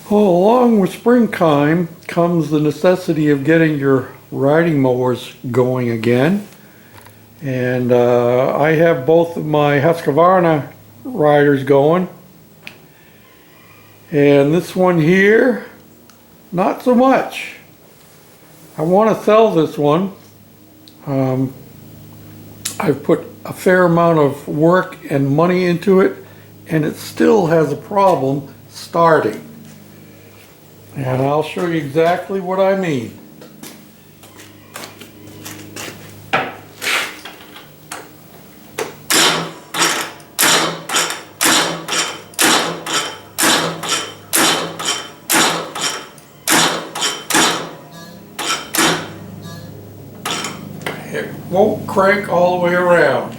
Well, along with springtime comes the necessity of getting your riding mowers going again. And I have both of my Husqvarna riders going. And this one here, not so much. I want to sell this one. I've put a fair amount of work and money into it, and it still has a problem starting. And I'll show you exactly what I mean. It won't crank all the way around.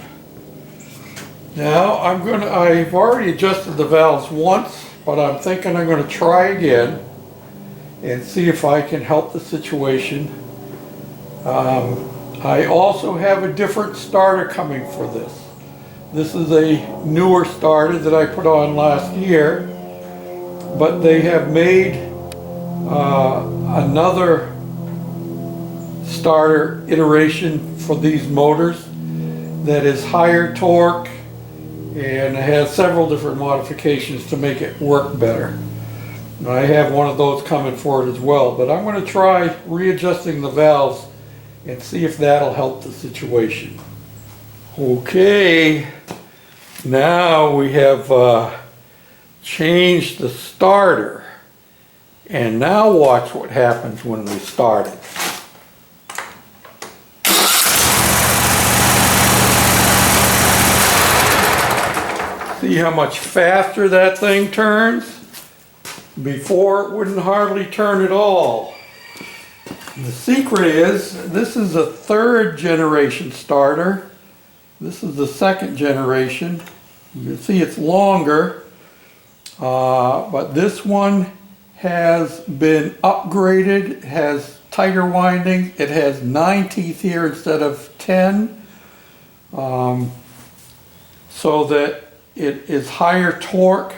Now I've already adjusted the valves once, but I'm thinking I'm going to try again and see if I can help the situation. I also have a different starter coming for this. This is a newer starter that I put on last year, but they have made another starter iteration for these motors that is higher torque and has several different modifications to make it work better. I have one of those coming for it as well, but I'm going to try readjusting the valves and see if that'll help the situation. Okay, now we have changed the starter, and now watch what happens when we start it. See how much faster that thing turns? Before it wouldn't hardly turn at all. The secret is, this is a third generation starter. This is the second generation. You can see it's longer, but this one has been upgraded. It has tighter windings. It has 9 teeth here instead of 10, so that it is higher torque,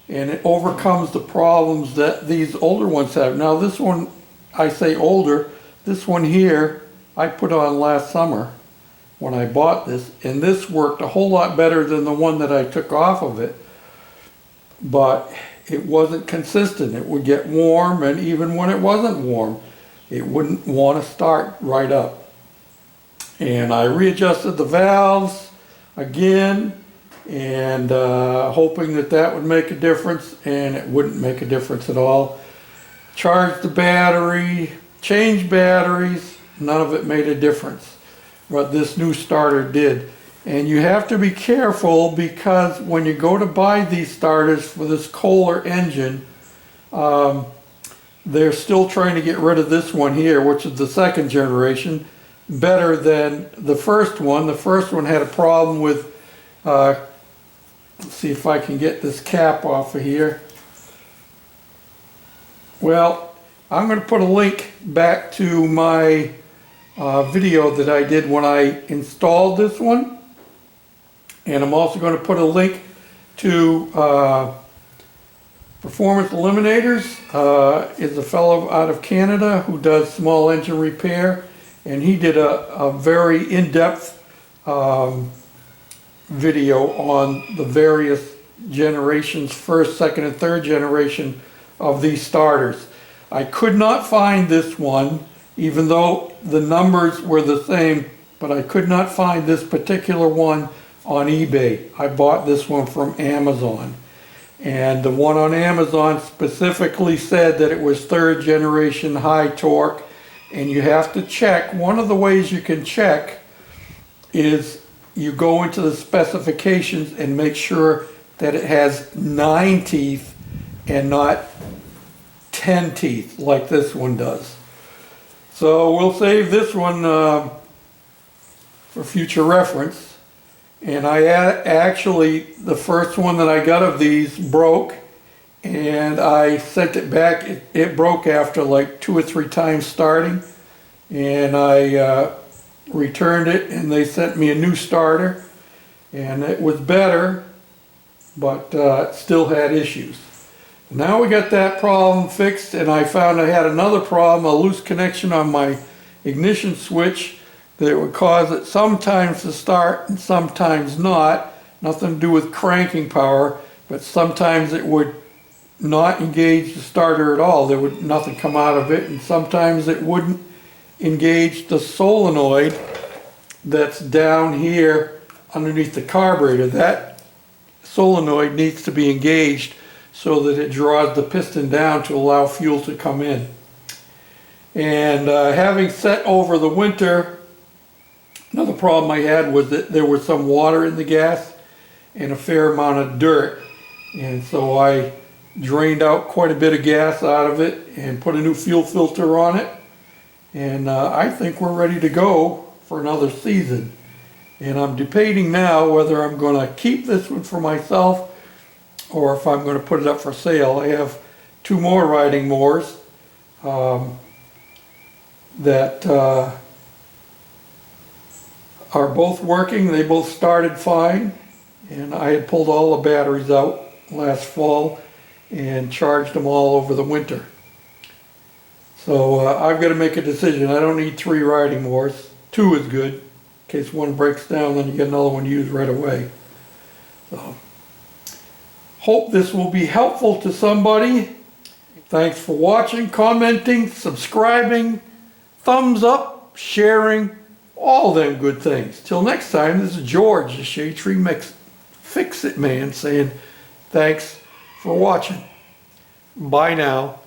and it overcomes the problems that these older ones have. Now this one, I say older, this one here I put on last summer when I bought this, and this worked a whole lot better than the one that I took off of it, but it wasn't consistent. It would get warm, and even when it wasn't warm, it wouldn't want to start right up. And I readjusted the valves again, and hoping that that would make a difference, and it wouldn't make a difference at all. Charged the battery, changed batteries, none of it made a difference. But this new starter did. And you have to be careful, because when you go to buy these starters for this Kohler engine, they're still trying to get rid of this one here, which is the second generation, better than the first one. The first one had a problem with let's see if I can get this cap off of here. Well, I'm going to put a link back to my video that I did when I installed this one. And I'm also going to put a link to Performance Eliminators. Is a fellow out of Canada who does small engine repair. And he did a very in-depth video on the various generations, first, second, and third generation of these starters. I could not find this one, even though the numbers were the same, but I could not find this particular one on eBay. I bought this one from Amazon, and the one on Amazon specifically said that it was third generation high torque, and you have to check. One of the ways you can check is you go into the specifications and make sure that it has 9 teeth and not 10 teeth like this one does. So we'll save this one for future reference. And I actually, the first one that I got of these broke, and I sent it back. It broke after like 2 or 3 times starting, and I returned it, and they sent me a new starter, and it was better, but still had issues. Now we got that problem fixed, and I found I had another problem, a loose connection on my ignition switch that would cause it sometimes to start and sometimes not. Nothing to do with cranking power, but sometimes it would not engage the starter at all. There would nothing come out of it, and sometimes it wouldn't engage the solenoid that's down here underneath the carburetor. That solenoid needs to be engaged so that it draws the piston down to allow fuel to come in. And having set over the winter, another problem I had was that there was some water in the gas and a fair amount of dirt. And so I drained out quite a bit of gas out of it and put a new fuel filter on it. And I think we're ready to go for another season. And I'm debating now whether I'm going to keep this one for myself or if I'm going to put it up for sale. I have 2 more riding mowers that are both working. They both started fine, and I had pulled all the batteries out last fall and charged them all over the winter. So I've got to make a decision. I don't need 3 riding mowers. 2 is good. In case one breaks down, then you get another one to use right away. So, hope this will be helpful to somebody. Thanks for watching, commenting, subscribing, thumbs up, sharing, all them good things. Till next time, this is George, the Shade Tree Fix-It Man, saying thanks for watching. Bye now.